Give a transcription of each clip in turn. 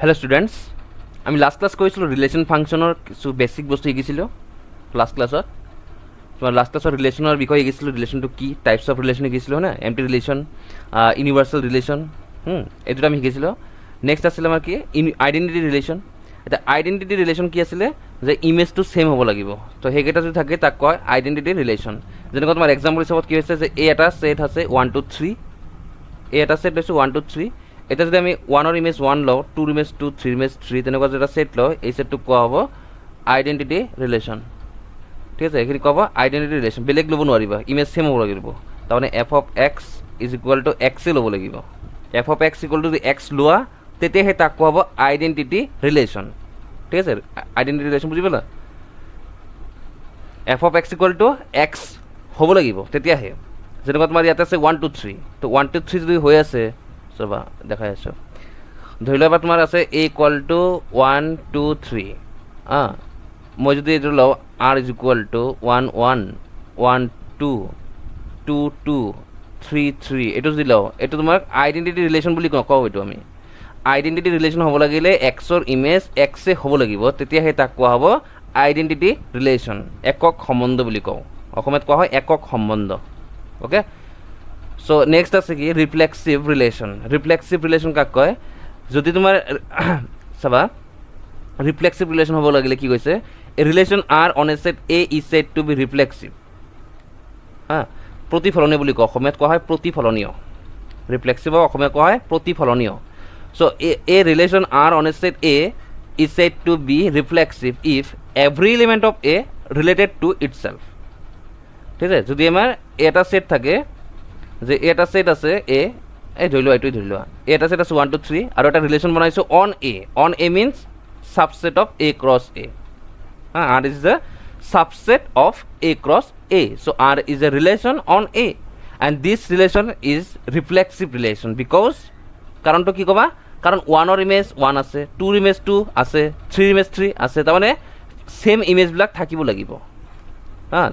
hello students আমি last class কৰিছিলো relation ফাংচনৰ কিছু বেসিক বস্তু শিকিছিলো লাস্ট ক্লাছত তোমাৰ লাস্ট ক্লাছৰ ৰিলেশনৰ বিষয়ে শিকিছিলো ৰিলেশনটো কি টাইপস অফ ৰিলেশন শিকিছিলো না এমটি ৰিলেশন ইউনিভাৰ্সাল ৰিলেশন এটো আমি শিকিছিলো নেক্সট আছিল আমাৰ কি আইডেন্টিটি ৰিলেশন এটা আইডেন্টিটি ৰিলেশন কি আছিল যে ইমেজটো সেম হ'ব লাগিব তো হেগেটা যদি থাকে তাক কয় আইডেন্টিটি ৰিলেশন যেনেকৈ তোমাৰ এক্সাম্পল হিচাপত কি হৈছে যে এ এটা সেট আছে 1 2 3 এ এটা সেট আছে 1 2 3 এটা যদি আমি 1 এর ইমেজ 1 লও 2 এর ইমেজ 2 3 এর ইমেজ 3 তেনেকুৱা যেটা সেট লও এই সেটটো কোৱা হ'ব আইডেন্টিটি ৰিলেশন ঠিক আছে এখিনি কোৱা আইডেন্টিটি ৰিলেশন বেলেগ লব নোৱাৰিবা ইমেজ সেম হ'ব লাগিব তাৰমানে f of x = x এ লব লাগিব f of x = যদি x লোৱা তেতিয়া হে তাক কোৱা হ'ব আইডেন্টিটি ৰিলেশন ঠিক আছে আইডেন্টিটি ৰিলেশন বুজি পালা f of x = x হ'ব লাগিব তেতিয়া হে যেনেকুৱা তোমাৰ ইয়াতে আছে 1 2 3 তো 1 2 3 যদি হৈ আছে সবা দেখাই আছো ধৰিলা বা তোমাৰ আছে a = 1 2 3 মই যদি এটো লও r = 1 1 1 2 2 2 3 3 এটো যদি লও এটো তোমাৰ আইডেন্টিটি ৰিলেশন বুলি কও এটো আমি আইডেন্টিটি ৰিলেশন হ'ব লাগিলে x ৰ ইমেজ x এ হ'ব লাগিব তেতিয়া হে তাক কোৱা হ'ব আইডেন্টিটি ৰিলেশন একক সম্বন্ধ বুলি কও অসমত কোৱা হয় একক সম্বন্ধ ওকে So next আছে কি রিফ্লেক্সিভ রিলেশন রিফ্লেক্সিভ রিলেশন কাক কয় যদি তোমার সবা রিফ্লেক্সিভ রিলেশন হ'ব লাগিলে কি কৈছে a relation R on a set A is said to be reflexive প্রতিফলনীয় বুলি কয় অসমত কোৱা হয় প্ৰতিফলনীয় ৰিফ্লেক্সিভ অসমত কোৱা হয় প্রতিফলনীয় so a relation R on a set A is said to be reflexive if every element of A related to itself ঠিক আছে যদি আমার এটা সেট থাকে যে এটা সেট আছে এ এই ধৰিলো এইটো ধৰিলো এটা সেট আছে 1 2 3 আৰু এটা ৰিলেশন বনাইছো on a means subset of a cross a r is a subset of a cross a so r is a relation on a and this relation is reflexive relation because কাৰণটো কি কবা কাৰণ 1 ৰ image 1 আছে 2 ৰ image 2 আছে 3 ৰ image 3 আছে তাৰ মানে সেম ইমেজ বিলাক থাকিব লাগিব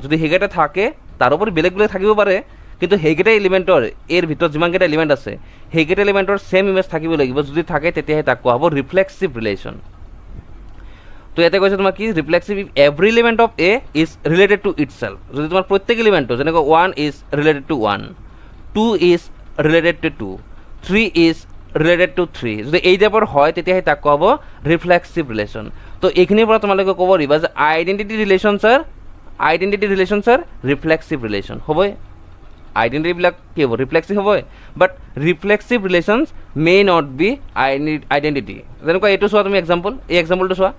যদি হেগেটা থাকে তাৰ ওপৰত বেলেগ বেলেগ থাকিব পাৰে কিন্তু হেগেটা এলিমেন্টৰ এৰ ভিতৰ জিমানকেটা এলিমেন্ট আছে হেগেটা এলিমেন্টৰ সেম ইমেজ থাকিব লাগিব যদি থাকে তেতিয়া তাক কোৱা হ'ব ৰিফ্লেক্সিভ ৰিলেশন তো এতে কৈছে তোমাৰ কি reflexive if every element of A is related two itself যদি তোমাৰ প্ৰত্যেক এলিমেন্ট যেনেকৈ 1 is related to 1 2 is related two 2 3 is related two 3 যদি এই টাইপৰ হয় তেতিয়া তাক কোৱা হ'ব ৰিফ্লেক্সিভ ৰিলেশন তো এইখিনিৰ পৰা তোমালোকে ক'ব ৰিবা যে identity relation sir reflexive relation হ'বই আইডেন্টিটি বিলাক কি হ'ব রিফ্লেক্সিভ হ'ব but reflexive relations may not be identity যেনেকৈ এটো চোৱা তুমি এক্সাম্পল এই এক্সাম্পলটো চোৱা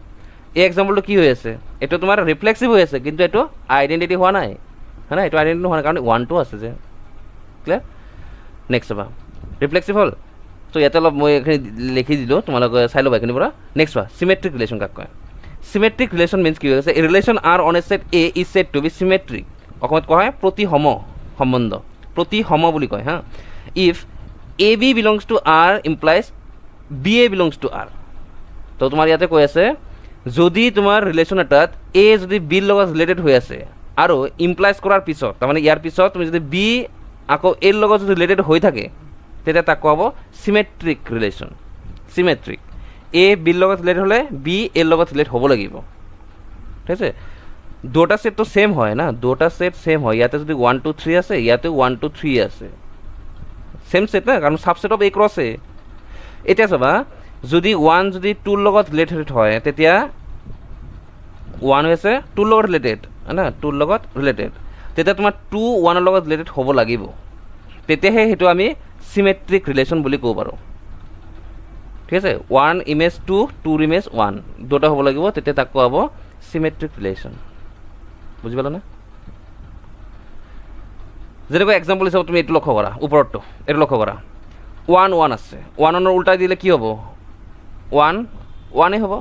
এই এক্সাম্পলটো কি হৈ আছে এটো তোমাৰ ৰিফ্লেক্সিভ হৈ আছে কিন্তু এটো আইডেন্টিটি হোৱা নাই হয়না এটো আইডেন্টিটি হোৱা নাই কাৰণ 1 2 আছে যে ক্লিয়াৰ নেক্সট বা রিফ্লেক্সিভ হল তো ইয়াতে অলপ মই এখানে লিখি দিলো তোমালোকে চাই লবা এখানে পৰা নেক্সট বা সিমেট্রিক রিলেশন কাক কয় সিমেট্রিক রিলেশন মিন্স কি হৈছে a relation R on a set A is said to be symmetric অসমত কোৱা হয় প্ৰতিসম সম্বন্ধ প্ৰতিসম বুলি কয় if a b belongs to R implies b a belongs to R তো তোমাৰ ইয়াতে কৈ আছে যদি তোমাৰ ৰিলেশন এটাত এ যদি বি লগত ৰিলেটেড হৈ আছে আৰু ইমপ্লাইজ কৰাৰ পিছত তাৰমানে ইয়াৰ পিছত তুমি যদি বি আকৌ এ লগত যদি ৰিলেটেড হৈ থাকে তেতিয়া তাক কোৱা হ'ব সিমেট্ৰিক ৰিলেশন সিমেট্ৰিক এ বি লগত ৰিলেটেড হলে বি এ লগত ৰিলেটেড হ'ব লাগিব ঠিক আছে দুটা সেট তো সেম হয় না দুটা সেট সেম হয় ইয়াতে যদি 1 2 3 আছে ইয়াতে 1 2 3 আছে সেম সেট না কারণ সাবসেট অফ এ ক্রস এ এটা সবা যদি 1 যদি 2 লগত রিলেটেড হয় তেতিয়া 1 হৈছে 2 লগত রিলেটেড না 2 লগত রিলেটেড তেতিয়া তোমাৰ 2 1 লগত রিলেটেড হ'ব লাগিব তেতিয়াহে হেতু আমি সিমেট্রিক রিলেশন বুলি কও পাৰো ঠিক আছে 1 ইমেজ 2 2 ইমেজ 1 দুটা হ'ব লাগিব তেতিয়া তাক কোৱা হ'ব সিমেট্ৰিক ৰিলেশন বুঝি পালা না যেনেকৈ এক্সাম্পল হিচাপে তুমি এটো লক্ষ্য কৰা ওপৰটো এটো লক্ষ্য কৰা 1 1 আছে 1 ৰ উল্টা দিলে কি হ'ব 1 1 এ হ'ব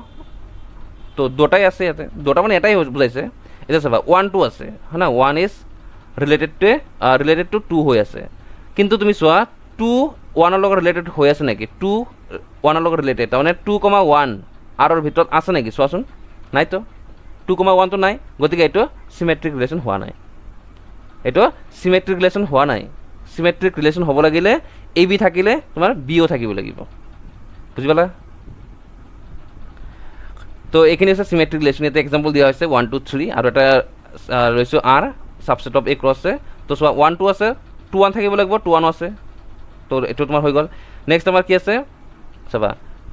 তো দুটাই আছে ইয়াতে দুটা মানে এটাই বুজাইছে এটা চাবা 1 2 আছে হনা 1 ইজ রিলেটেড টু 2 হৈ আছে কিন্তু তুমি চোৱা 2 1 ৰ লগত ৰিলেটেড হৈ আছে নেকি 2 1 ৰ লগত ৰিলেটেড তাৰমানে 2,1 আৰৰ ভিতৰত আছে নেকি চোৱাচোন নাই তো 2,1 তো নাই গতিকে এটো সিমেট্ৰিক ৰিলেশন হোৱা নাই এটো সিমেট্ৰিক ৰিলেশন হোৱা নাই সিমেট্ৰিক ৰিলেশন হ'ব লাগিলে এ বি থাকিলে তোমাৰ বিও থাকিব লাগিব বুজি পালা তো এইখিনি আছে সিমেট্ৰিক ৰিলেশন এটা এক্সাম্পল দিয়া হৈছে 1 2 3 আৰু এটা লৈছো r subset of a cross a তো 1 2 আছে 2 1 থাকিব লাগিব 2 1 আছে তো এটো তোমাৰ হৈ গল নেক্সট আমাৰ কি আছে চাবা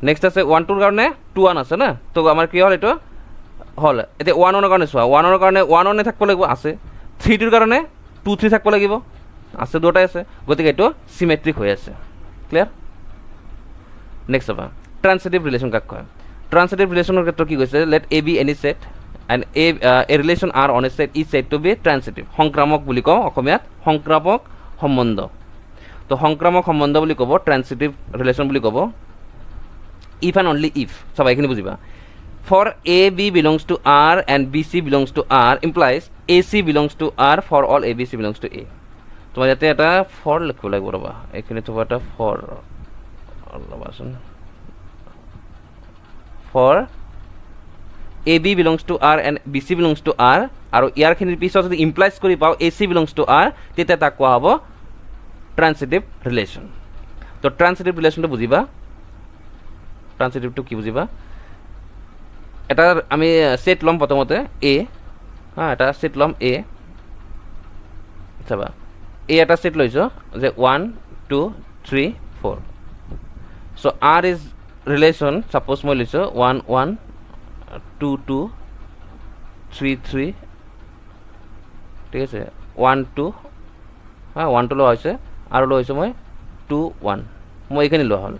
নেক্সট আছে 1 2 ৰ কাৰণে 2 1 আছে না তো আমাৰ কি হল এটো হল এতে 1 1 ৰ কাৰণে চোৱা 1 ৰ কাৰণে 1 1 থাকিব লাগিব আছে 3 2 ৰ কাৰণে 2 3 থাকিব লাগিব আছে দুটাই আছে গতিকে এটো সিমেট্রিক হৈ আছে ক্লিয়ার নেক্সট চাবা ট্রান্সিটিভ রিলেশন কাক কয় ট্রান্সিটিভ ৰিলেশনৰ ক্ষেত্ৰত কি কৈছে late a be any set and a relation r on a set is said to be transitive সংক্ৰামক বুলি কও অসমীয়াত সংক্ৰামক সম্বন্ধ তো সংক্ৰামক সম্বন্ধ বুলি কব ট্রান্সিটিভ রিলেশন বুলি কব if and only if সবাই এখানে বুঝিবা for ab belongs to r and bc belongs to r implies ac belongs to r for all abc belongs to a তোমার যাতে এটা for লিখব লাগিব ৰবা এখানে তো এটা for লবাসন for ab belongs to r and bc belongs to r আৰু ইয়াৰ খিনিৰ পিছত যদি ইমপ্লাইজ কৰি পাও ac belongs to r তেতিয়া তাক কোৱা হ'ব ট্রান্সিটিভ রিলেশন তো ট্রান্সিটিভ রিলেশনটো বুঝিবা ট্রান্সিটিভটো কি বুঝিবা এটা আমি সেট লম প্রথমতে a হ্যাঁ এটা সেট লম a চাবা a এটা সেট লইছো যে 1 2 3 4 so r is relation suppose মই লইছো 1 1 2 2 3 3 ঠিক আছে 1 2 হ্যাঁ 1 2 লো হইছে আৰু লইছো মই 2 1 মই এখানে লো হল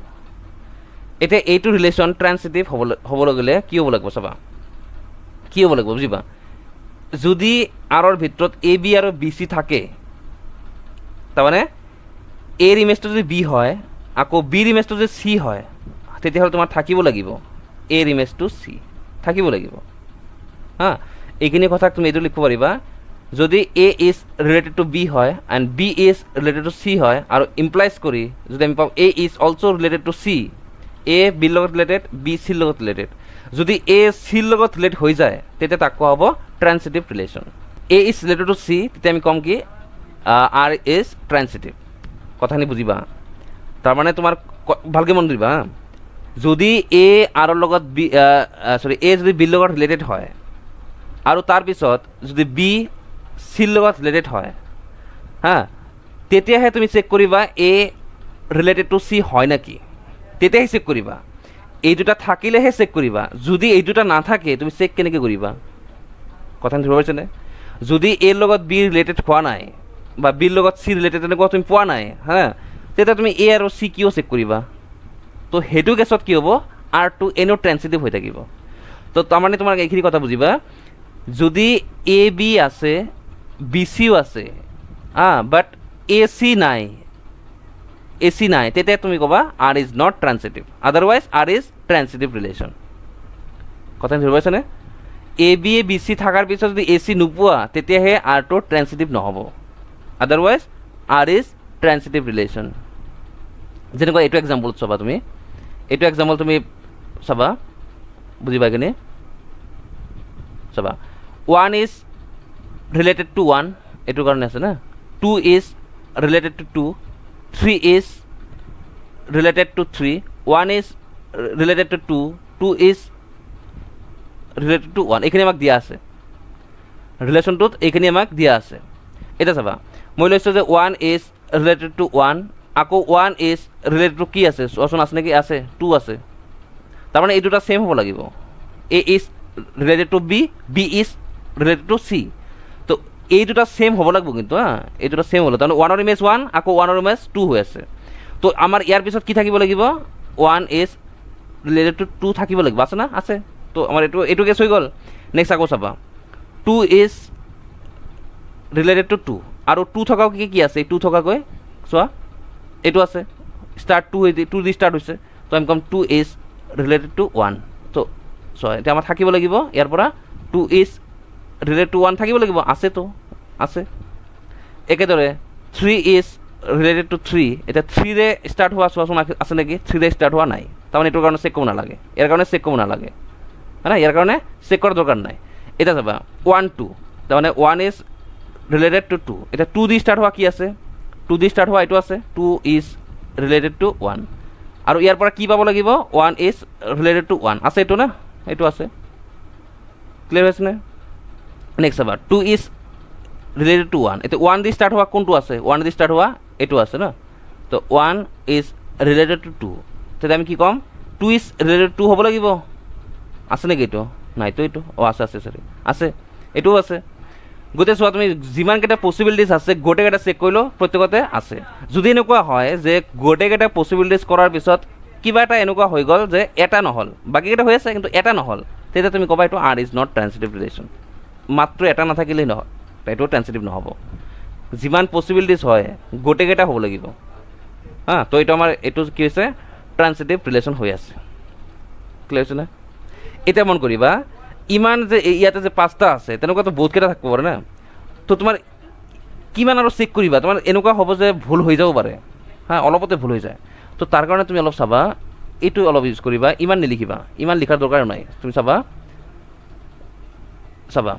এটা এইটো রিলেশন ট্রান্সিটিভ হবল গলে কি হব লাগব সবা কি হব লাগব বুঝিবা যদি r এর ভিতৰত a b আৰু b c থাকে তার মানে a এর ইমেজটো যদি b হয় আকো b এর ইমেজটো যদি c হয় তেতিয়া হল তোমাৰ থাকিব লাগিব a এর ইমেজ টু c থাকিব লাগিব হ্যাঁ এইখিনি কথা তুমি এটো লিখব পাৰিবা যদি a is related to b হয় and b is related to c হয় আৰু ইমপ্লাইজ কৰি যদি আমি পাও a is also related to c a b লগত রিলেটেড b c লগত রিলেটেড যদি a c লগত রিলেট হৈ যায় তেতিয়া তাক কোৱা হ'ব transitive relation a is related to c তেতিয়া আমি কম কি r is transitive কথানি বুজিবা তাৰ মানে তোমাৰ ভালকে মন দিবা যদি a r ৰ লগত b সৰি a যদি b লগত ৰিলেটেড হয় আৰু তাৰ পিছত যদি b c লগত ৰিলেটেড হয় হ্যাঁ তেতিয়াহে তুমি চেক কৰিবা a ৰিলেটেড টু c হয় নাকি তেতিয়াহে চেক কৰিবা এই দুটা থাকিলেহে চেক কৰিবা যদি এই দুটা না থাকে তুমি চেক কেনেকৈ কৰিবা কথা বুজি পাইছা নে যদি a লগত b ৰিলেটেড হোৱা নাই বা b লগত c ৰিলেটেড এনেকুৱা তুমি পোৱা নাই হ্যাঁ তেতিয়া তুমি a আৰু c কিও চেক কৰিবা তো হেতু কেছত কি হ'ব r2 এনো ট্ৰান্সিটিভ হৈ থাকিব তো তাৰ মানে তোমাৰ এইখিনি কথা বুজিবা যদি a b আছে b c ও আছে বাট a c নাই ac নাই তেতে তুমি কবা r is not transitive otherwise r is transitive relation কথা বুজি পাইছানে ab a b c থাকাৰ পিছত যদি ac নোপোৱা তেতিয়াহে r to transitive নহব otherwise r is transitive relation যেনেকৈ এটো एग्जांपल চাবা তুমি এটো एग्जांपल তুমি চাবা বুজিবা কেনে চাবা 1 is related to 1 এটো কাৰণে আছে না 2 is related to 2 3 is related to 3 1 is related to 2 2 is related to 1 এখানে আমাক দিয়া আছে রিলেশনটো এখানে আমাক দিয়া আছে এটা চাবা মই লৈছো যে 1 is related to 1 আকো 1 is related to কি আছে অপশন আছে নাকি আছে 2 আছে তার মানে এই দুটা সেম হ'ব লাগিব a is related to b b is related to c তো এই দুটা সেম হ'ব লাগিব কিন্তু এই দুটা সেম হলো তাহলে 1 এর ইমেজ 1 আকো 1 এর ইমেজ 2 হৈ আছে তো আমাৰ ইয়াৰ পিছত কি থাকিব লাগিব 1 is related to 2 থাকিব লাগিব আছে না আছে তো আমাৰ এটো কেছ হৈ গল নেক্সট আকো চাবা 2 is related to 2 আৰু 2 থকাও কি আছে 2 থকা কই সোয়া এটো আছে স্টার্ট 2 হৈ 2 দি স্টার্ট হৈছে তো আমি কম 2 is related to 1 তো সোয়া এটা আমাৰ থাকিব লাগিব ইয়াৰ পৰা 2 is related to 1 থাকিব লাগিব আছে তো আছে একেদৰে 3 is related to 3 এটা 3 ৰে স্টাৰ্ট হোৱা সোয়া আছে নেকি 3 ৰে স্টাৰ্ট হোৱা নাই তাহলে এটোৰ কাৰণে চেক কৰিব না লাগে ইয়াৰ কাৰণে চেক কৰিব না লাগে হয়না ইয়াৰ কাৰণে চেক কৰাৰ দৰকাৰ নাই এটা চাবা 1 2 তাহলে 1 is related to 2 এটা 2 দি স্টার্ট হোৱা কি আছে 2 দি স্টাৰ্ট হোৱা এটো আছে 2 is related to 1 আৰু ইয়াৰ পৰা কি পাব লাগিব 1 is related to 1 আছে এটো না এটো আছে ক্লিয়াৰ হৈছে নে নেক্সট চাবা 2 ইজ ৰিলেটেড টু 1 এতিয়া 1 দি ষ্টাৰ্ট হোৱা কোনটো আছে 1 দি ষ্টাৰ্ট হোৱা এইটো আছে ন তো 1 ইজ ৰিলেটেড টু 2 তেতিয়া আমি কি ক'ম 2 ইজ ৰিলেটেড টু হ'ব লাগিব আছে নেকি এইটো নাইতো এইটো আছে আছে সৰি আছে এইটোও আছে গোটেই চোৱা তুমি যিমানকেইটা পচিবিলিটিজ আছে গোটেইকেইটা চেক কৰিলো প্ৰত্যেকতে আছে যদি এনেকুৱা হয় যে গোটেইকেইটা পচিবিলিটিজ কৰাৰ পিছত কিবা এটা এনেকুৱা হৈ গ'ল যে এটা নহ'ল বাকীকেইটা হৈ আছে কিন্তু এটা নহ'ল তেতিয়া তুমি ক'বা এইটো আৰ ইজ নট ট্ৰান্সিটিভ ৰিলেশ্যন মাত্ৰ এটা নাথাকিলেই নহয় এইটো ট্ৰান্সিটিভ নহ'ব যিমান পচিবিলিটিজ হয় গোটেইকেইটা হ'ব লাগিব হা তো এইটো আমাৰ এইটো কি হৈছে ট্ৰান্সিটিভ ৰিলেশ্যন হৈ আছে ক্লিয়াৰ হৈছে নে এতিয়া মন কৰিবা ইমান যে ইয়াতে যে পাঁচটা আছে তেনেকুৱাতো বহুতকেইটা থাকিব পাৰে না তো তোমাৰ কিমান আৰু চেক কৰিবা তোমাৰ এনেকুৱা হ'ব যে ভুল হৈ যাব পাৰে হা অলপতে ভুল হৈ যায় তো তাৰ কাৰণে তুমি অলপ চাবা এইটো অলপ ইউজ কৰিবা ইমান নিলিখিবা ইমান লিখাৰ দৰকাৰ নাই তুমি চাবা চাবা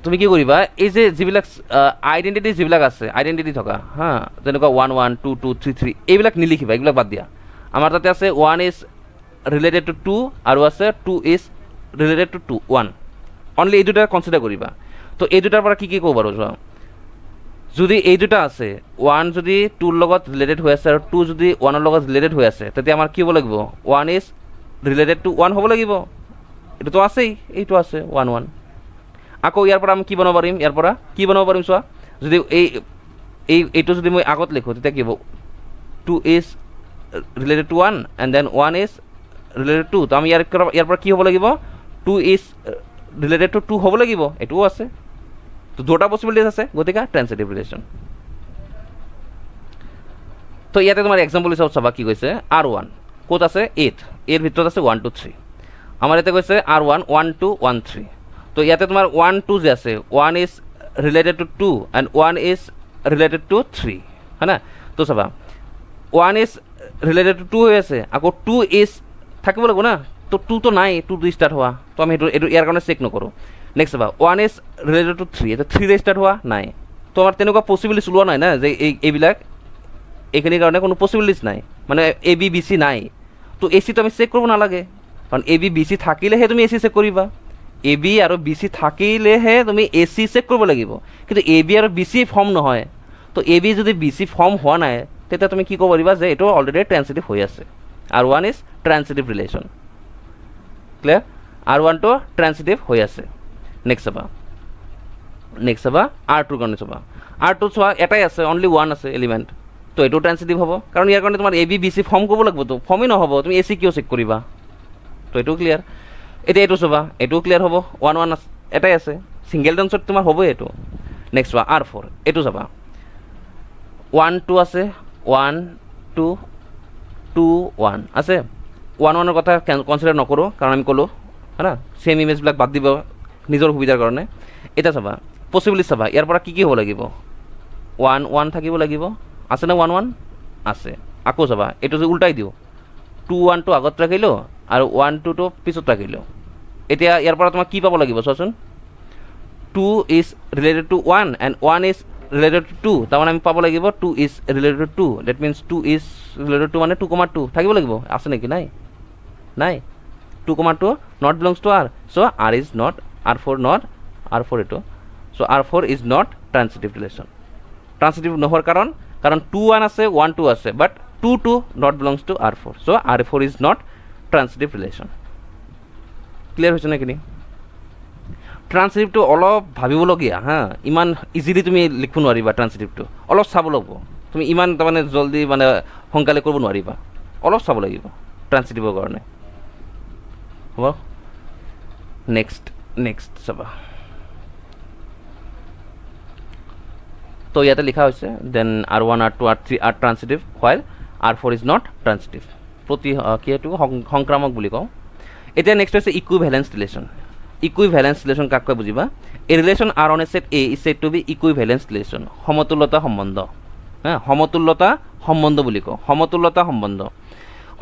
তুমি কি কৰিবা এই যে যিবিলাক আইডেণ্টিটি যিবিলাক আছে আইডেণ্টিটি থকা হা যেনেকুৱা 1 1 2 2 3 3 এইবিলাক নিলিখিবা এইবিলাক বাদ দিয়া আমাৰ তাতে আছে 1 ইজ ৰিলেটেড টু 2 আৰু আছে 2 ইজ ৰিলেটেড টু 1 অনলি এই দুটা কনচিডাৰ কৰিবা তো এই দুটাৰ পৰা কি কি ক'ব পাৰোঁ চোৱা যদি এই দুটা আছে 1 যদি 2 ৰ লগত ৰিলেটেড হৈ আছে আৰু 2 যদি 1 ৰ লগত ৰিলেটেড হৈ আছে তেতিয়া আমাৰ কি হ'ব লাগিব 1 ইজ ৰিলেটেড টু 1 হ'ব লাগিব এইটো আছেই এইটো আছে 1 1 আকৌ ইয়াৰ পৰা আমি কি বনাব পাৰিম ইয়াৰ পৰা কি বনাব পাৰিম চোৱা যদি এইটো যদি মই আগত লিখোঁ তেতিয়া কি হ'ব 2 is related to 1 and then 1 is related to তো আমি ইয়াৰ পৰা কি হ'ব লাগিব 2 ইজ ৰিলেটেড টু 2 হ'ব লাগিব এইটোও আছে তো দুটা পচিবিলিটিজ আছে গতিকে ট্ৰান্সিটিভ ৰিলেশ্যন তো ইয়াতে তোমাৰ এক্সাম্পল হিচাপত চাবা কি কৈছে R1 ক'ত আছে 8 এর ভিতৰত আছে 1 2 3 আমাৰ ইয়াতে কৈছে R1 1 2 1 3 তো ইয়াতে তোমাৰ 1 2 যে আছে 1 is related two 2 and 1 is related two 3 হয় না তো চাবা 1 ইজ ৰিলেটেড টু 2 হৈ আছে আকৌ 2 ইজ থাকিব লাগিব না তো 2 তো নাই 2 দি ষ্টাৰ্ট হোৱা তো আমি এইটো ইয়াৰ কাৰণে চেক নকৰোঁ নেক্সট চাবা 1 ইজ ৰিলেটেড টু 3 এটা 3 দি ষ্টাৰ্ট হোৱা নাই তো আমাৰ তেনেকুৱা পচিবিলিটিজ ওলোৱা নাই না যে এইবিলাক এইখিনিৰ কাৰণে কোনো পচিবিলিটিজ নাই মানে এ বি বি চি নাই তো এ চিটো আমি চেক কৰিব নালাগে কাৰণ এ বি বি চি থাকিলেহে তুমি এ চি চেক কৰিবা এ বি আৰু বি চি থাকিলেহে তুমি এ চি চেক কৰিব লাগিব কিন্তু এ বি আৰু বি চি ফৰ্ম নহয় তো এ বি যদি বি চি ফৰ্ম হোৱা নাই তেতিয়া তুমি কি ক'ব পাৰিবা যে এইটো অলৰেডি ট্ৰান্সিটিভ হৈ আছে আৰু 1 ইজ ট্ৰান্সিটিভ ৰিলেশ্যন ক্লিয়াৰ R1 টো ট্ৰান্সিটিভ হৈ আছে নেক্সট চাবা R2 কাৰণে চাবা R2 চোৱা এটাই আছে অনলি 1 আছে এলিমেণ্ট তো এইটো ট্ৰান্সিটিভ হ'ব কাৰণ ইয়াৰ কাৰণে তোমাৰ A B B C form কৰিব লাগিব তো ফৰ্মেই নহ'ব তুমি এ চি কিয় চেক কৰিবা তো এইটো ক্লিয়াৰ এতিয়া এইটো চাবা এইটোও ক্লিয়াৰ হ'ব 1 1 এটাই আছে ছিংগেল ডান্সত তোমাৰ হ'বই এইটো নেক্সট চোৱা R4 এইটো চাবা 1 2 আছে 1 2 2 1 আছে 1 1 ৰ কথা কনচিডাৰ নকৰোঁ কাৰণ আমি ক'লোঁ হয় না ছেম ইমেজবিলাক বাদ দিব নিজৰ সুবিধাৰ কাৰণে এতিয়া চাবা পচিবিলিটি চাবা ইয়াৰ পৰা কি কি হ'ব লাগিব 1 1 থাকিব লাগিব আছে না 1 1 আছে আকৌ চাবা এইটো যে উল্টাই দিওঁ 2 1 টো আগত ৰাখিলোঁ আৰু 1 2 টো পিছত ৰাখিলোঁ এতিয়া ইয়াৰ পৰা তোমাক কি পাব লাগিব চোৱাচোন 2 is related to 1 and 1 is related two 2 তাৰমানে আমি পাব লাগিব 2 is related two 2 that means 2 is related two মানে 2,2 থাকিব লাগিব আছে নেকি নাই 2,2 not belongs two R so R is not R4 not R4 এইটো so R4 is not transitive relation transitive নোহোৱাৰ কাৰণ 2 1 আছে 1 2 আছে but 2 2 not belongs to R4 so R4 is not transitive relation clear হৈছে নেকি ট্ৰান্সিটিভটো অলপ ভাবিবলগীয়া হা ইমান ইজিলি তুমি লিখিব নোৱাৰিবা ট্ৰান্সিটিভটো অলপ চাব লাগিব তুমি ইমান তাৰমানে জলদি মানে সোনকালে কৰিব নোৱাৰিবা অলপ চাব লাগিব ট্ৰান্সিটিভৰ কাৰণে হ'ব নেক্সট চাবা তো ইয়াতে লিখা হৈছে then R1 R2 R3 are transitive while R4 is not transitive প্ৰতি কি এইটো সংক্ৰামক বুলি কওঁ এতিয়া নেক্সট হৈছে ইকুইভেলেন্স ৰিলেশ্যন ইকুইভেলেন্স ৰিলেশ্যন কাক কয় বুজিবা এ relation R on a set A is said to be equivalence relation সমতুল্যতা সম্বন্ধ হ্যাঁ সমতুল্যতা সম্বন্ধ বুলি কওঁ সমতুল্যতা সম্বন্ধ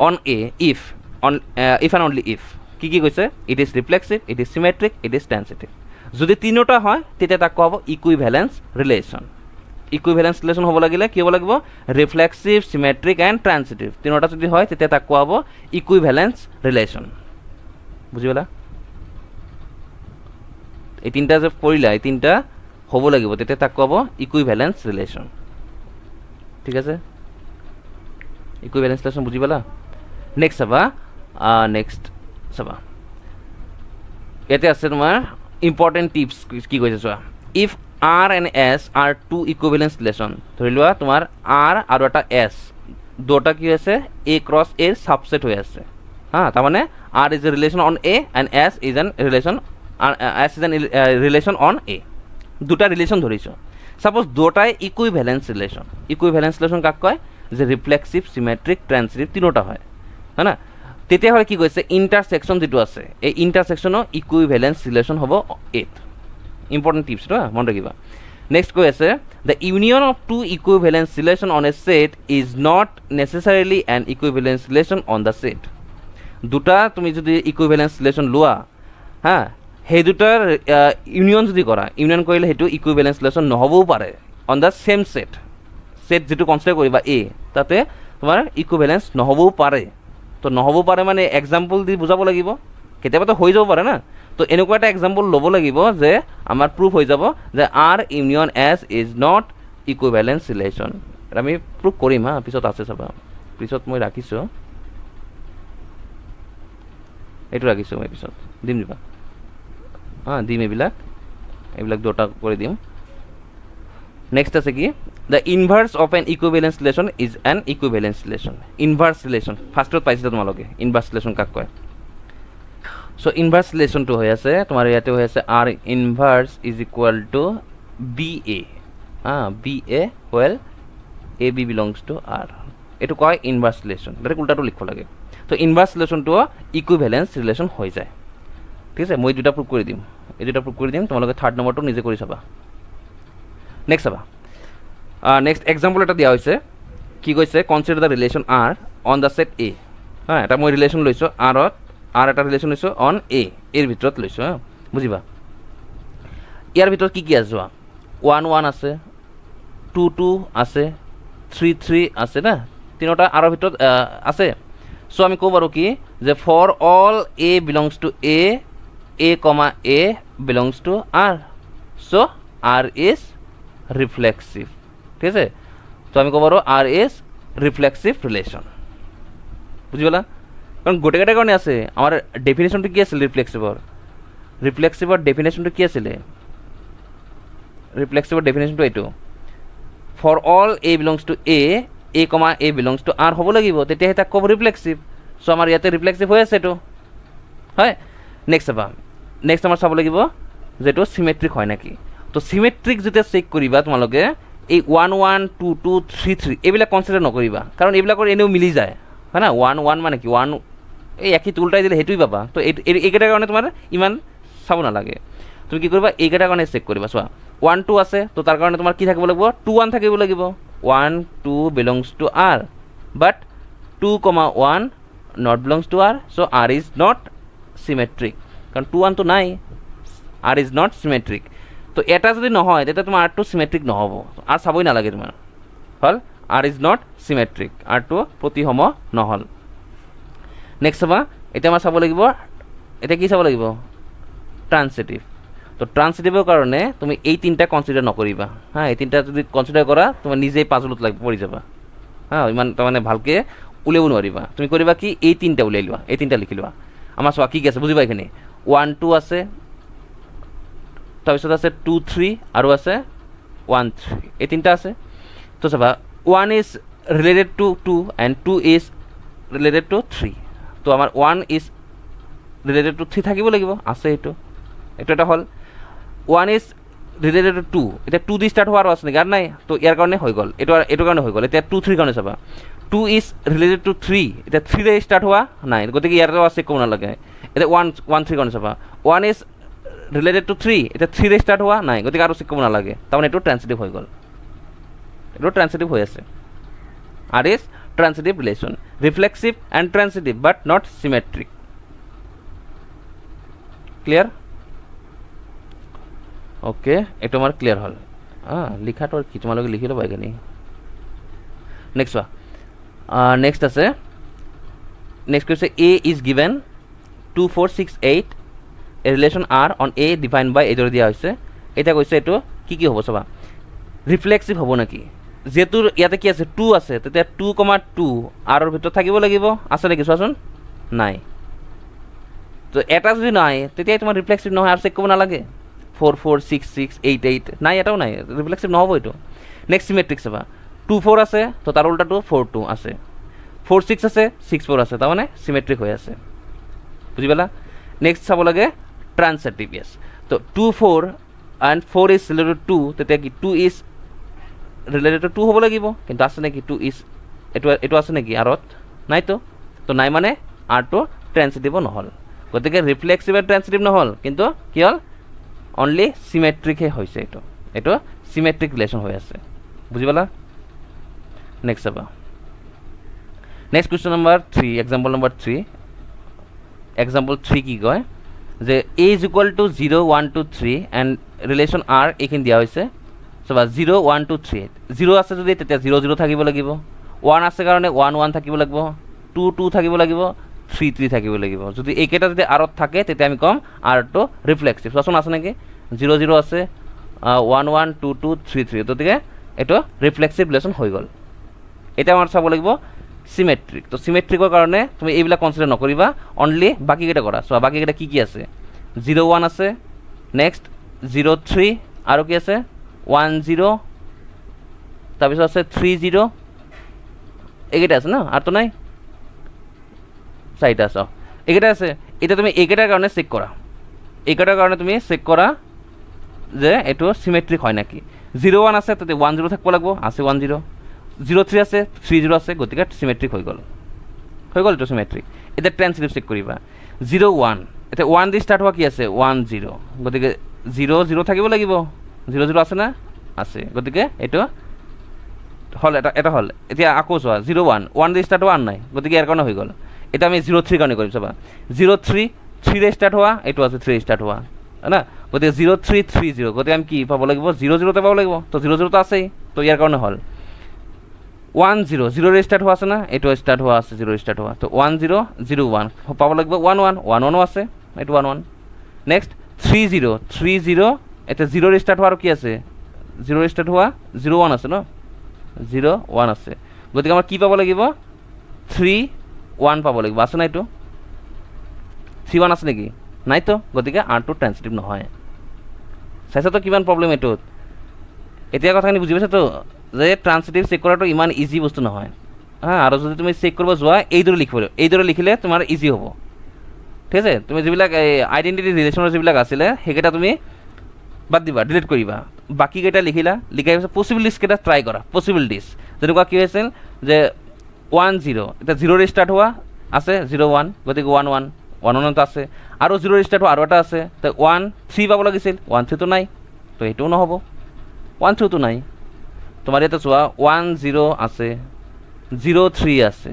on A if and only if কি কি কৈছে it is reflexive it is symmetric it is transitive যদি তিনিটা হয় তেতিয়া তাক কোৱা হ'ব ইকুইভেলেন্স ৰিলেশ্যন ইকুইভেলেন্স ৰিলেশ্যন হ'ব লাগিলে কি হ'ব লাগিব ৰিফ্লেক্সিভ সিমেট্ৰিক এণ্ড ট্ৰান্সিটিভ তিনিটা যদি হয় তেতিয়া তাক কোৱা হ'ব ইকুইভেলেন্স ৰিলেশ্যন বুজি পালা এই তিনটা যে পড়িলা এই তিনটা হ'ব লাগিব তেতিয়া তাক ক'ব ইকুইভ্যালেন্স রিলেশন ঠিক আছে ইকুইভ্যালেন্স রিলেশন বুঝি পালা নেক্সট চাবা ইয়াতে আছে তোমাৰ ইম্পৰ্টেণ্ট টিপছ কি কৈছে চোৱা if R and S are two equivalence relation ধৰি লোৱা তোমাৰ R আৰু এটা S দুটা কি আছে A cross A subset হৈ আছে হা তাৰ মানে R is a relation on A and S is an relation on A দুটা রিলেশন ধৰিছো সাপোজ দুটাই ইকুইভ্যালেন্স রিলেশন কাক কয় যে রিফ্লেক্সিভ সিমেট্রিক ট্রান্সিটিভ তিনটা হয় হয়না তেতিয়া হয় কি কৈছে ইন্টারসেকশন যেটো আছে এই ইন্টারসেকশনও ইকুইভ্যালেন্স রিলেশন হ'ব এত ইম্পর্টেন্ট টিপস তো মনে রাখিবা নেক্সট কৈ আছে the union of two equivalence relation on a set is not necessarily an equivalence relation on the set দুটা তুমি যদি ইকুইভ্যালেন্স রিলেশন লোৱা হা সেই দুটাৰ ইউনিয়ন যদি কৰা ইউনিয়ন কৰিলে হেতু ইকুইভ্যালেন্স ৰিলেশন নহবও পাৰে অন দা সেম সেট যেটো কনসিডাৰ কৰিবা এ তাতে তোমাৰ ইকুইভ্যালেন্স নহবও পাৰে তো নহবও পাৰে মানে এক্সাম্পল দি বুজাব লাগিব কেতিয়াবা তো হৈ যাব পাৰে না তো এনেকুৱা এটা এক্সাম্পল ল'ব লাগিব যে আমাৰ প্রুফ হৈ যাব যে R union S is not equivalence relation আমি প্রুফ কৰিম হা পিছত আছে চাবা পিছত মই ৰাখিছো এইটো ৰাখিছো মই পিছত দিম দিবা দিম এইবিলাক দুটা কৰি দিম নেক্সট আছে কি the inverse of an equivalence relation is an equivalence relation inverse relation ফার্স্টত পাইছিলা তোমালোকে inverse relation কাক কয় so inverse relation to হৈ আছে তোমাৰ ইয়াতে হৈ আছে R inverse is equal to BA BA well AB belongs to R এটো কয় inverse relation ডাইরেক্ট উল্টাটো লিখব লাগে তো inverse relation to equivalence relation হৈ যায় ঠিক আছে মই দুটা প্রুফ কৰি দিম তোমালোকে থাৰ্ড নম্বৰটো নিজে কৰি চাবা নেক্সট চাবা নেক্সট এক্সাম্পল এটা দিয়া হৈছে কি কৈছে consider the relation R on the set A হ্যাঁ এটা মই রিলেশন লৈছো R এটা রিলেশন লৈছো অন A এর ভিতৰত লৈছো হ্যাঁ বুঝিবা ইয়াৰ ভিতৰত কি আছে যোৱা 1 1 আছে 2 2 আছে 3 3 আছে না তিনটা R ভিতৰত আছে সো আমি কব পাৰো কি যে for all A belongs to A comma A belongs to R so R is reflexive ঠিক আছে তো আমি কব পাৰো R is reflexive relation বুঝিলা কারণ গোটে গোটে কারণে আছে আমার ডেফিনেশনটা কি আছে রিফ্লেক্সিভর ডেফিনেশনটা কি আছে রিফ্লেক্সিভর ডেফিনেশনটা এইটো for all A belongs to A comma A belongs to R হ'ব লাগিব তেতিয়া এটা কব রিফ্লেক্সিভ সো আমার ইয়াতে রিফ্লেক্সিভ হৈ আছে তো হয় নেক্সট আমার চাব লাগিব যেটো সিমেট্রিক হয় নাকি তো সিমেট্রিক যেটা চেক কৰিবা তোমালোকে এই 1 1 2 2 3 3 এবিলা কনসিডাৰ নকৰিবা কাৰণ এবিলাকৰ এনেও মিলি যায় হয় না 1 1 মানে কি 1 এই একই উল্টাই দিলে হেতুই পাবা তো এইকেইটাৰ কাৰণে তোমাৰ ইমান চাব নালাগে তুমি কি কৰিবা এইকেইটাৰ কাৰণে চেক কৰিবা চোৱা 1 2 আছে তো তাৰ কাৰণে তোমাৰ কি থাকিব লাগিব 2 1 থাকিব লাগিব 1 2 belongs to R but 2 1 not belongs to R so R is not symmetric কারণ 2 1 তো নাই R is not symmetric তো এটা যদি নহয় তেতিয়া তোমাৰ R টো সিমেট্ৰিক নহব আৰ চাবই না লাগে তোমাৰ হল R is not symmetric R টো প্ৰতিসম নহল নেক্সট চাবা এটা আমাৰ চাব লাগিব এটা কি চাব লাগিব ট্ৰান্সিটিভ তো ট্ৰান্সিটিভৰ কাৰণে তুমি এই তিনটা কনসিডাৰ নকৰিবা হ্যাঁ এই তিনটা যদি কনসিডাৰ কৰা তুমি নিজেই পাজলত লাগি পৰি যাবা হ্যাঁ ইমান তাৰমানে ভালকে উলিয়াব নোৱাৰিবা তুমি কৰিবা কি এই তিনটা উলিয়াই লোৱা এই তিনটা লিখি লোৱা আমাৰ চোৱা কি আছে বুজিবা এখানে 1 2 আছে তাৰপিছত আছে 2 3 আৰু আছে 1 3 এই তিনটা আছে তো চাবা 1 is related to 2 and 2 is related to 3 তো আমাৰ 1 is related to 3 থাকিব লাগিব আছে এটো এটা হল 1 is related to 2 এটা 2 দি স্টার্ট হোৱাৰ আছে নেকি আৰ নাই তো ইয়াৰ কাৰণে হৈ গল এটো কাৰণে হৈ গল এটা 2 3 কাৰণে চাবা 2 is related to 3 এটা 3 ৰে স্টাৰ্ট হোৱা নাই গতিকে ইয়াৰ আছে কোন লাগে এটা 1 1 3 কাৰণে চাবা 1 is related to 3 এটা 3 ৰে স্টাৰ্ট হোৱা নাই গতিকে আৰু আছে কোন লাগে তাৰমানে এটো ট্রান্সিটিভ হৈ গল এটো ট্রান্সিটিভ হৈ আছে R is transitive relation reflexive and transitive but not symmetric clear okay এটো আমার ক্লিয়ার হল লিখাটো আর কি তোমালোকে লিখি লবা এখানে নেক্সট আছে নেক্সট কৈছে A is given 2 4 6 8 relation R on A define by এইদৰে দিয়া হৈছে এটা কৈছে এইটো কি হ'ব চাবা ৰিফ্লেক্সিভ হ'ব নেকি যেহেতু ইয়াতে কি আছে 2 আছে তেতিয়া 2,2 R ৰ ভিতৰত থাকিব লাগিব আছে নেকি চোৱাচোন নাই তো এটা যদি নাই তেতিয়া তোমাৰ ৰিফ্লেক্সিভ নহয় আৰু চেক কৰিব নালাগে 4 4 6 6 8 8 নাই এটাও নাই ৰিফ্লেক্সিভ নহব এইটো নেক্সট সিমেট্ৰিক চাবা 2 4 আছে তো তাৰ উল্টাটো 4 2 আছে 4 6 আছে 6 4 আছে তাৰ মানে সিমেট্ৰিক হৈ আছে বুজি পালা নেক্সট চাব লাগে ট্ৰান্সিটিভ ইয়েস তো 2 4 and 4 is related to 2 তেতিয়া কি 2 is related to 2 হ'ব লাগিব কিন্তু আছে নেকি 2 is এটো আছে নেকি আৰত নাই তো নাই মানে r টো ট্ৰান্সিটিভ নহল গতিকে ৰিফ্লেক্সিভ আৰু ট্ৰান্সিটিভ নহল কিন্তু কি হল অনলি সিমেট্ৰিক হে হৈছে এটো সিমেট্ৰিক ৰিলেশন হৈ আছে বুজি পালা নেক্সট চাবা next question number 3 example number 3 example 3 কি কয় যে a is equal to 0 1 2 3 and relation r এখানে দিয়া হৈছে সবা 0 1 2 3 0 আছে যদি তেতিয়া 0 0 থাকিব লাগিব 1 আছে কাৰণে 1 1 থাকিব লাগিব 2 2 থাকিব লাগিব 3 3 থাকিব লাগিব যদি এইকেটা যদি r থাকে তেতিয়া আমি কম r টো রিফ্লেক্সিভ সসন আছে নাকি 0 0 আছে 1 1 2 2 3 3 তো ঠিক এটো রিফ্লেক্সিভ রিলেশন হৈ গল এটা আমাৰ চাব লাগিব সিমেট্ৰিক তো সিমেট্ৰিকৰ কাৰণে তুমি এইবিলাক কনসিডাৰ নকৰিবা অনলি বাকি কেটা কৰা সো বাকি কেটা কি আছে 0 1 আছে নেক্সট 0 3 আৰু কি আছে 1 0 তাৰপিছত আছে 3 0 এইকেটা আছে না আৰ তো নাই সাইড আছে এইকেটা আছে এটা তুমি এইকেটাৰ কাৰণে চেক কৰা এইকেটাৰ কাৰণে তুমি চেক কৰা যে এটো সিমেট্রিক হয় নাকি 0 1 আছে তাতে 1 0 থাকব লাগব আছে 1 0 0 3 আছে 3 0 আছে গতিকে সিমেট্রিক হৈ গল এটো সিমেট্রিক এটা ট্রান্সিটিভ চেক কৰিবা 0 1 এটা 1 দি স্টাৰ্ট হোৱা কি আছে 1 0 গতিকে 0 0 থাকিব লাগিব 0 0 আছে না আছে গতিকে এটো হল এটা হল এতিয়া আকো চোৱা 0 1 1 দি স্টাৰ্ট হোৱা নাই গতিকে এৰ কাৰণে হৈ গল এটা আমি 0 3 কাৰণে কৰিম চাবা 0 3 3 ৰে স্টাৰ্ট হোৱা এটো আছে 3 স্টাৰ্ট হোৱা না গতিকে 0 3 3 0 গতিকে আমি কি পাব লাগিব 0 0 তে পাব লাগিব তো 0 0 তো আছে তো ইয়াৰ কারণে হল 1 0 0 রে স্টার্ট হওয়া আছে না এটো স্টার্ট হওয়া আছে 0 স্টার্ট হওয়া তো 1 0 0 1 পাবো লাগবে 1 1 1 1 আছে এটো 1 1 নেক্সট 3 0 3 0 এটা 0 রে স্টার্ট হওয়ার কি আছে 0 রে স্টার্ট হওয়া 0 1 আছে না 0 1 আছে গতিকে আমরা কি পাবো লাগিব 3 1 পাবো লাগিব আছে না এটো 3 1 আছে নাকি নাই তো গতিকে r2 ট্রান্সিটিভ নহয় সাইছা তো কিমান প্রবলেম এটো এতিয়া কথাখিনি বুজি পাইছা তো যে ট্রান্সিটিভ চেক কৰাটো ইমান ইজি বস্তু নহয় হ্যাঁ আৰু যদি তুমি চেক কৰিব যোৱা এইদৰে লিখিব এইদৰে লিখিলে তোমাৰ ইজি হ'ব ঠিক আছে তুমি যিবিলাক আইডেন্টিটি ৰিলেশনৰ যিবিলাক আছিল হেকেটা তুমি বাদ দিবা ডিলিট কৰিবা বাকি কেটা লিখিলা লিখাই পসিবিলিটিস কেটা ট্ৰাই কৰা পসিবিলিটিস যেনেকুৱা কি হৈছিল যে 1 0 এটা 0 ৰে স্টাৰ্ট হোৱা আছে 0 1 গতিকে 1 1 1 1 তো আছে আৰু 0 ৰে স্টাৰ্ট হোৱা আৰু এটা আছে তো 1 3 পাব লাগিছিল 1 3 তো নাই তো এটাও নহব 1 2 তো নাই তোমার এটা চোৱা 1 0 আছে 0 3 আছে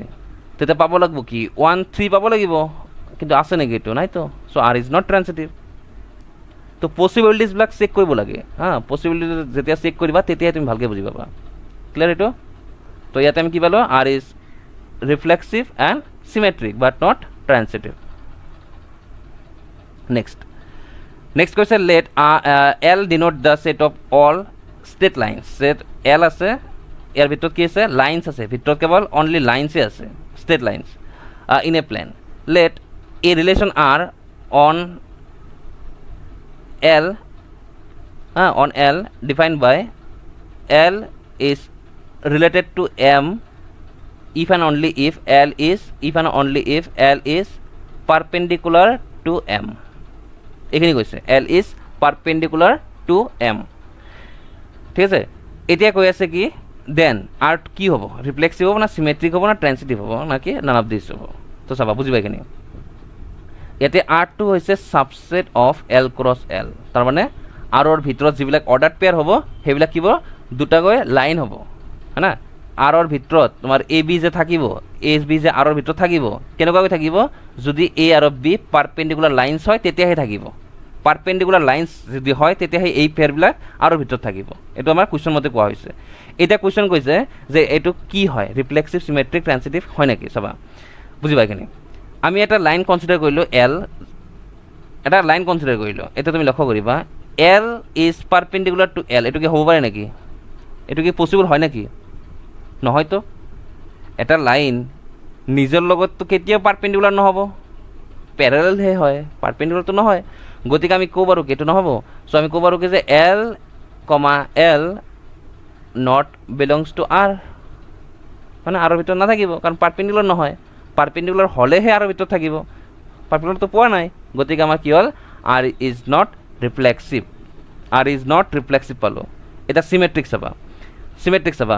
তেতে পাব লাগব কি 1 3 পাব লাগিব কিন্তু আছে নেকি এটো নাই তো so r is not transitive তো পসিবিলিটিস ব্লক চেক কৰিব লাগে হ্যাঁ পসিবিলিটি যেতিয়া চেক কৰিবা তেতিয়া তুমি ভালকে বুজি পাবা ক্লিয়ার এটো তো ইয়াতে আমি কি পালো r is reflexive and symmetric but not transitive next question let l denote the set of all straight lines set l আছে এর ভিতর কি আছে লাইনস আছে ভিতর কেবল অনলি লাইনস আছে straight lines in a plane let a relation r on l defined by l is related to m if and only if l is perpendicular to m এখানে কইছে l is perpendicular to m ঠিক আছে এতিয়া কই আছে কি then r কি হ'ব রিফ্লেক্সিভ হ'ব না সিমেট্রিক হ'ব না ট্রান্সিটিভ হ'ব নাকি নান অফ দিস হ'ব তো চাবা বুঝিবা এখানে ইয়াতে r2 হৈছে subset of l cross l তার মানে r এর ভিতৰত যিবিলাক অর্ডার পেয়ার হ'ব হেবিলাক কিব দুটা গয় লাইন হ'ব হনা r এর ভিতৰত তোমাৰ ab যে থাকিব ab যে r এৰ ভিতৰত থাকিব কেনেকৈ থাকিব যদি a আৰু b পাৰপেন্ডিকুলাৰ লাইনস হয় তেতিয়াহে থাকিব পাৰপেন্ডিকুলাৰ লাইনস যদি হয় তেতিয়াহে এই পেয়াৰবিলাক আৰু ভিতৰত থাকিব এটো আমাৰ কোৱেশ্চন মতে কোৱা হৈছে এটা কোৱেশ্চন কৈছে যে এটো কি হয় ৰিফ্লেক্সিভ সিমেট্ৰিক ট্ৰান্সিটিভ হয় নাকি চাবা বুঝিবা এখানে আমি এটা লাইন কনসিডাৰ কৰিলো l এটা লাইন কনসিডাৰ কৰিলো এটা তুমি লক্ষ্য কৰিবা L is perpendicular to L এটো কি হ'ব পাৰে নেকি এটো কি পসিবল হয় নেকি নহয় তো এটা লাইন নিজৰ লগত তো কেতিয়া পাৰপেন্ডিকুলাৰ নহব প্যাৰালাল হে হয় পাৰপেন্ডিকুলাৰ তো নহয় গতিকে আমি কব পাৰো কি এটো নহব সো আমি কব পাৰো কি যে L, L not belongs to R মানে আৰৰ ভিতৰত নাথাকিব কাৰণ পাৰপেন্ডিকুলাৰ নহয় পাৰপেন্ডিকুলাৰ হলেহে আৰৰ ভিতৰত থাকিব পাৰপেন্ডিকুলাৰ তো পোৱা নাই গতিকে আমাৰ কি হল R is not reflexive R is not reflexive পালো এটা সিমেট্রিক চাবা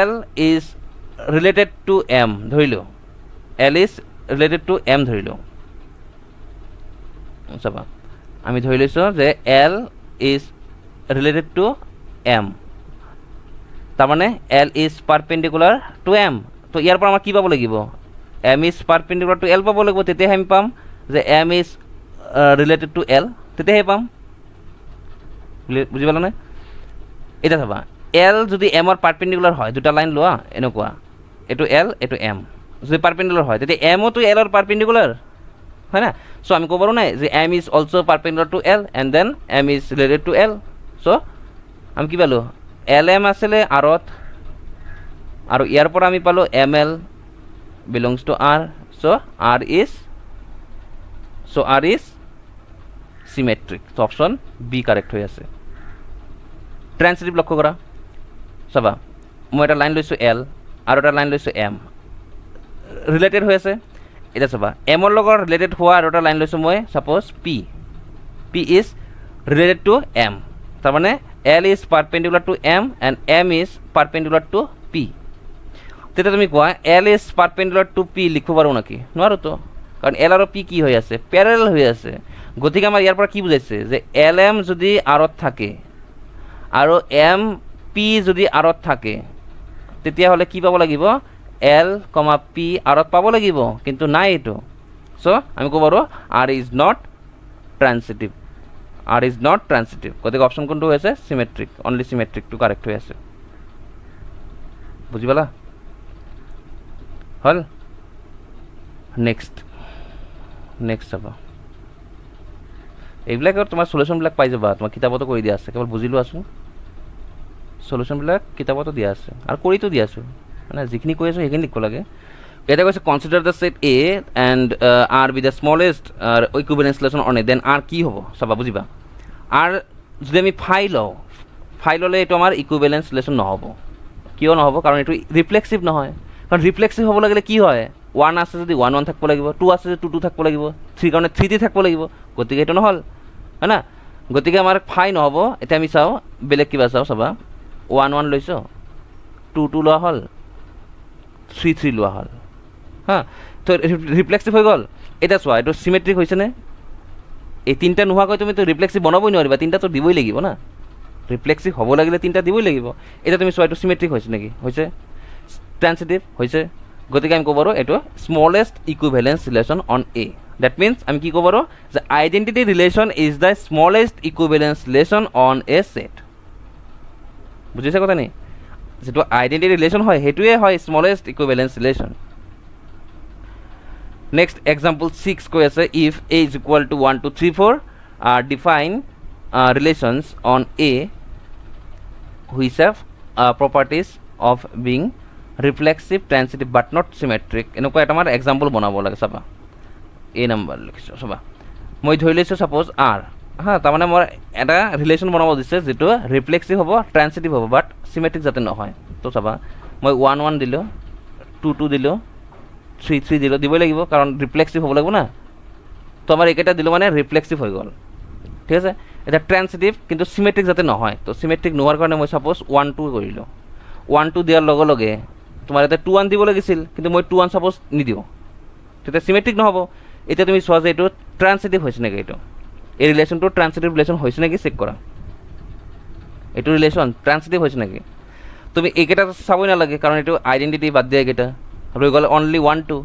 L is related to M ধৰিলো L is related to M ধৰিলো চাবা আমি ধৰি লৈছো যে L is related to M তাৰ মানে L is perpendicular to M তো ইয়াৰ পৰা আমাৰ কি পাব লাগিব M is perpendicular to L পাব লাগিব তেতিয়া আমি পাম যে M is related to L তেতিয়া পাম বুজি পালা না এটা চাবা L যদি M এর পারপেন্ডিকুলার হয় দুটা লাইন লোৱা এনেকুৱা এটো L এটো M যদি পারপেন্ডিকুলার হয় তেতিয়া M ও তো L এর পারপেন্ডিকুলার হয় না সো আমি কব পাৰো না যে M is also perpendicular to L and then M is related to L so আমি কি পালো LM আসলে আরত আৰু ইয়াৰ পৰা আমি পালো ML belongs to R so R is symmetric so option B correct হৈ আছে ট্রান্সিটিভ লক্ষ্য কৰা চাবা মই এটা লাইন লৈছো L আৰু এটা লাইন লৈছো M ৰিলেটেড হৈ আছে এটা চাবা M ৰ লগত ৰিলেটেড হোৱা আৰু এটা লাইন লৈছো মই suppose P is related to M তাৰ মানে L is perpendicular to M and M is perpendicular to P তেতিয়া তুমি কোৱা L is perpendicular to P লিখিব পাৰো নাকি নোৱাৰো তো কাৰণ L আৰু P কি হৈ আছে প্যাৰালাল হৈ আছে গতিকে আমাৰ ইয়াৰ পৰা কি বুজাইছে যে LM যদি আৰত থাকে আৰু MP যদি আৰত থাকে তেতিয়া হলে কি পাব লাগিব L, P আৰত পাব লাগিব কিন্তু নাই এটো সো আমি কব পাৰো R is not transitive গতিকে অপশন কোনটো হৈছে symmetric only symmetric to correct হৈ আছে বুজি পালা হল নেক্সট চাবা এইবিলাকৰ তোমাৰ সলিউশন বিলাক পাই যাবা তোমাৰ কিতাপতো কৰি দিয়া আছে কেৱল বুজিলো আছো সলিউশন বিলাক কিতাপতো দিয়া আছে আৰু কৰিতো দিয়া আছে মানে যিখিনি কৈ আছো সেইখিনি লিখিব লাগে এটা কৈছে consider the set A and R be the smallest equivalence relation on A then R কি হ'ব চাবা বুজিবা R যদি আমি ফাই ললে এটো আমাৰ ইকুইভ্যালেন্স ৰিলেশন নহব কিয় নহব কাৰণ এটো ৰিফ্লেক্সিভ নহয় কাৰণ রিফ্লেক্সিভ হ'ব লাগিলে কি হয় 1 আছে যদি 1 1 থাকিব লাগিব 2 আছে যদি 2 2 থাকিব লাগিব 3 কাৰণে 3 3 থাকিব লাগিব গতিকে এটো নহল হয় না গতিকে আমাৰ ফাই নহব এটা আমি চাও বেলেগ কিবা চাও চাবা 1 1 লৈছো 2 2 লোৱা হল 3 3 লোৱা হল হ্যাঁ তো ৰিফ্লেক্সিভ হৈ গল এটা চোৱা এটো সিমেট্ৰিক হৈছে নে এই তিনটা নোহাকৈ তুমি তো ৰিফ্লেক্সিভ বনাবই নোৱাৰিবা তিনটা তো দিবই লাগিব না ৰিফ্লেক্সিভ হ'ব লাগিলে তিনটা দিবই লাগিব এটা তুমি চোৱা এটো সিমেট্ৰিক হৈছে নেকি হৈছে ট্ৰান্সিটিভ হৈছে গতিকে আমি কব পাৰো এটো smallest equivalence relation on A that means আমি কি কব পাৰো যে identity relation is the smallest equivalence relation on a set বুজিছে কথা নি যেটো আইডেন্টিটি রিলেশন হয় হেতুৱে হয় smallest equivalence relation Next example 6 কৈ আছে if A is equal to 1 2 3 4 define relations on A which have properties of being reflexive transitive but not symmetric এনেকুৱা এটা আমাৰ example বনাব লাগে চাবা A number লিখিছো চাবা মই ধৰি লৈছো suppose R হ্যাঁ তাৰ মানে মোৰ এটা ৰিলেশন বনাব দিছে যেটো রিফ্লেক্সিভ হ'ব ট্রান্সিটিভ হ'ব বাট সিমেট্রিক যাতে নহয় তো চাবা মই 1 1 দিলো 2 2 দিলো 3 3 দিলো দিবই লাগিব কাৰণ ৰিফ্লেক্সিভ হ'ব লাগিব না তো আমাৰ একেটা দিলো মানে ৰিফ্লেক্সিভ হৈ গল ঠিক আছে এটা ট্ৰান্সিটিভ কিন্তু সিমেট্ৰিক যাতে নহয় তো সিমেট্ৰিক নোৱাৰ কাৰণে মই সাপোজ 1 2 কৰিলো 1 2 দিয়াৰ লগে লগে তোমাৰ এটা 2 1 দিব লাগিছিল কিন্তু মই 2 1 সাপোজ নিদিও তেতিয়া সিমেট্রিক নহব এটা তুমি চোৱা যে এটো ট্ৰান্সিটিভ হৈছে নেকি এটো এই ৰিলেশনটো ট্ৰান্সিটিভ ৰিলেশন হৈছে নেকি চেক কৰা এটো ৰিলেশন ট্ৰান্সিটিভ হৈছে নেকি তুমি একেটা চাবই না লাগে কাৰণ এটো আইডেন্টিটি বাদ দিয়া একেটা ৰৈ গল অনলি 1 2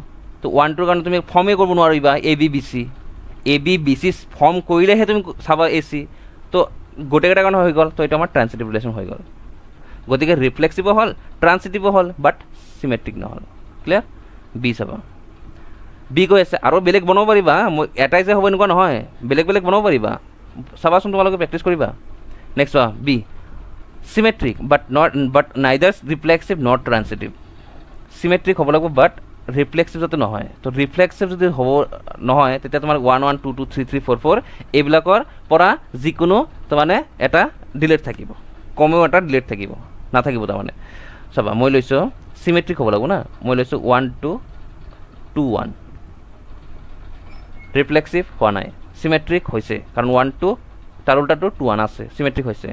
তো 1 2 কাৰণে তুমি ফৰ্মে কৰিব নোৱাৰিবা ABBC ফৰ্ম কৰিলেহে তুমি চাবা AC তো গোটেইটা কাৰণ হৈ গল তো এটা আমাৰ ট্রান্সিটিভ রিলেশন হৈ গল গতিকে রিফ্লেক্সিভ হল ট্রান্সিটিভ হল বাট সিমেট্রিক নহল ক্লিয়ার বি চাবা বি কৈ আছে আৰু বেলেগ বনাব পাৰিবা এটাই যে হ'ব এনেকুৱা নহয় বেলেগ বেলেগ বনাব পাৰিবা চাবাচোন তোমালোকে প্ৰেক্টিছ কৰিবা নেক্সট চোৱা B symmetric but নাইদাৰ reflexive not ট্ৰান্সিটিভ symmetric হ'ব লাগিব বাট ৰিফ্লেক্সিভ যাতে নহয় তো ৰিফ্লেক্সিভ যদি হ'ব নহয় তেতিয়া তোমাৰ 1 1 2 2 3 3 4 4 এইবিলাকৰ পৰা যিকোনো তাৰমানে এটা ডিলেট থাকিব কমেও এটা ডিলেট থাকিব নাথাকিব তাৰমানে চাবা মই লৈছোঁ চিমেট্ৰিক হ'ব লাগিব না মই লৈছোঁ 1 2 2 1 ৰিফ্লেক্সিভ হোৱা নাই চিমেট্ৰিক হৈছে কাৰণ 1 2 তাৰ উল্টাটো 2 1 আছে চিমেট্ৰিক হৈছে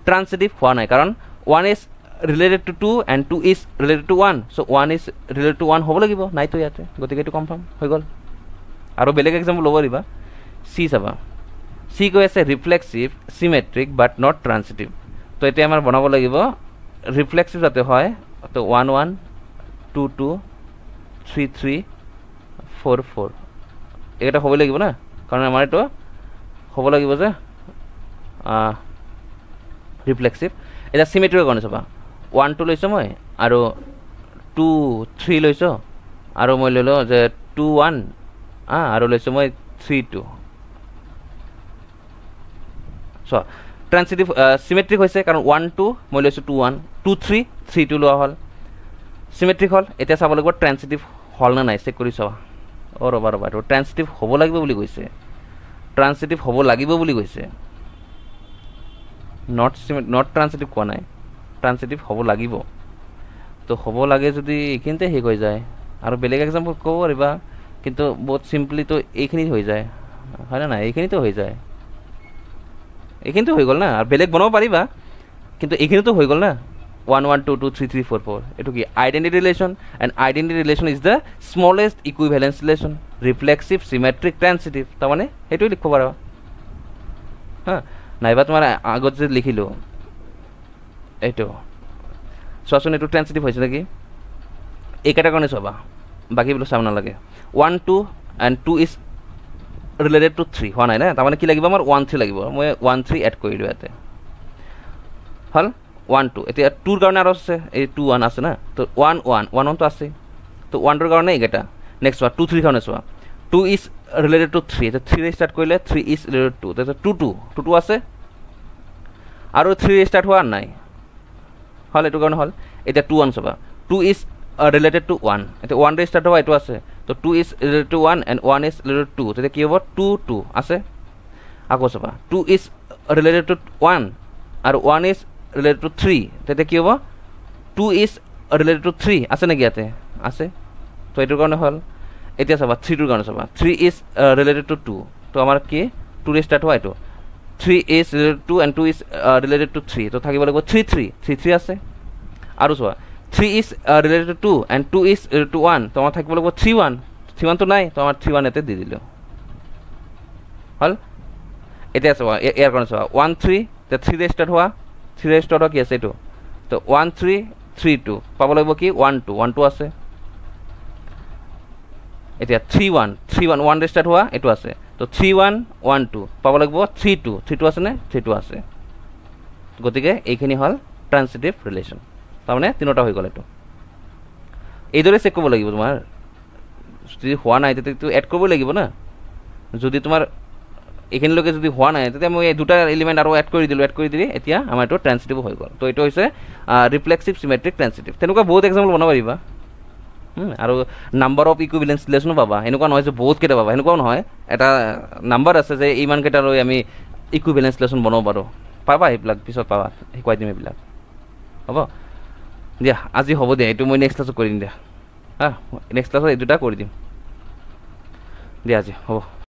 ট্ৰান্সিটিভ হোৱা নাই কাৰণ 1 is related to 2 and 2 is related to 1 so 1 is related to 1 হ'ব লাগিব নাই তো ইয়াতে গতিকে এটো কনফার্ম হৈ গল আৰু বেলেগ এক্সাম্পল ল'ব দিবা সি চাবা সি কৈ আছে ৰিফ্লেক্সিভ সিমেট্ৰিক বাট নট ট্ৰান্সিটিভ তো এটা আমাৰ বনাব লাগিব ৰিফ্লেক্সিভ যাতে হয় তো 1 1 2 2 3 3 4 4 এটা হ'ব লাগিব না কাৰণ আমাৰ এটো হ'ব লাগিব যে ৰিফ্লেক্সিভ এটা সিমেট্ৰিক কাৰণে চাবা 1 2 লৈছো মই আৰু 2 3 লৈছো আৰু মই ললো যে 2 1 আৰু লৈছো মই 3 2 সো ট্ৰান্সিটিভ সিমেট্ৰিক হৈছে কাৰণ 1 2 মই লৈছো 2 1 2 3 3 2 লোৱা হল সিমেট্ৰিক হল এটা চাব লাগিব ট্ৰান্সিটিভ হল না নাই চেক কৰি চাবা ৰবা তো ট্ৰান্সিটিভ হ'ব লাগিব বুলি কৈছে ট্ৰান্সিটিভ হ'ব লাগিব বুলি কৈছে not transitive কোৱা নাই ট্ৰান্সিটিভ হ'ব লাগিব তো হ'ব লাগে যদি এইখিনিতে হেক হৈ যায় আৰু বেলেগ এক্সাম্পল ক'ব পাৰিবা কিন্তু বহুত সিম্পলি তো এইখিনি হৈ যায় হয় না এইখিনিতে হৈ যায় এইখিনিতে হৈ গল না আৰু বেলেগ বনাব পাৰিবা কিন্তু এইখিনিতে হৈ গল না 1 1 2 2 3 3 4 4 এটো কি identity relation and identity relation is the smallest equivalence relation reflexive symmetric transitive তার মানে এটোই লিখব পারা হ্যাঁ নাইবা তোমার আগত যে লিখিলো এইটো সসুন এটো ট্রান্সিটিভ হইছে নাকি এই কাটা কারণে সবা বাকি গুলো সামনে লাগে 1 2 and 2 is related to 3 হয় নাই না তার মানে কি লাগিব আমার 1 3 লাগিব মই 1 3 এড কৰিলো ইয়াতে হল 1 2 এতিয়া 2 ৰ কাৰণে আৰু আছে এই 2 1 আছে না তো 1 1 1 1 তো আছে তো 1 ৰ কাৰণে এইটা নেক্সট 2 3 কাৰণে চোৱা 2 is related to 3 তো 3 ৰে স্টাৰ্ট কৰিলে 3 is related to তো 2 2 2 আছে আৰু 3 ৰে স্টাৰ্ট হোৱা নাই হল এটো কাৰণে হল এটা 2 1 চাবা 2 is related to 1 এটা 1 ৰে স্টাৰ্ট হোৱা এটো আছে তো 2 is related to 1 and 1 is related to 2 তো কি হ'ব 2 2 আছে আকৌ চাবা 2 is related to 1 আৰু 1 is related to 3 তেতে কি হ'ব 2 is related to 3 আছে নেকি ইয়াতে আছে তো এটোৰ কাৰণে হল এতিয়া চাবা 3 ৰ কাৰণে চাবা 3 is related to 2 তো আমাৰ কি 2 ৰে স্টাৰ্ট হোৱা এটো 3 is related to and 2 is related to 3 তো থাকিব লাগিব 3 3 3 3 আছে আৰু চোৱা 3 is related to 2 and 2 is related to 1 তো আমাৰ থাকিব লাগিব 3 1 3 1 তো নাই তো আমাৰ 3 1 এতে দি দিলো হল এতিয়া চোৱা ইয়াৰ কাৰণে চোৱা 1 3 তে 3 ৰে স্টাৰ্ট হোৱা 3 ৰে স্টাৰ্ট হোৱা কি আছে এটো তো 1 3 3 2 পাব লাগিব কি 1 2 1 2 আছে এতিয়া 3 1 3 1 1 ৰে স্টাৰ্ট হোৱা এটো আছে তো 3 1 1 2 পাব লাগিব 3 2 3 2 আছে নে 3 2 আছে গতিকে এইখিনি হল ট্রান্সিটিভ রিলেশন তাৰমানে তিনটা হৈ গল এটো এইদৰে চেক কৰিব লাগিব তোমাৰ যদি হোৱা নাই তেতে এড কৰিব লাগিব না যদি তোমাৰ এখানে লোকে যদি হোৱা নাই তেতিয়া মই এই দুটা এলিমেন্ট আৰু এড কৰি দিলি এতিয়া আমাৰ এটো ট্ৰান্সিটিভ হৈ গল তো এটো হৈছে ৰিফ্লেক্সিভ সিমেট্ৰিক ট্ৰান্সিটিভ তেনেকুৱা বহুত এক্সাম্পল বনাব পাৰিবা আৰু নাম্বাৰ অফ ইকুইভ্যালেন্স ৰিলেশন পাবা এনেকুৱা নহয় যে বহুত কেটা পাবা এনেকুৱা নহয় এটা নাম্বাৰ আছে যে ইমান কেটা লৈ আমি ইকুইভ্যালেন্স ৰিলেশন বনাব পাৰো পাবা এইবিলাক পিছত পাবা শিকাই দিম এইবিলাক হ'ব দিয়া আজি হ'ব দিয়া এটো মই নেক্সট ক্লাছত কৰিম দিয়া নেক্সট ক্লাছত এই দুটা কৰি দিম দিয়া আজি হ'ব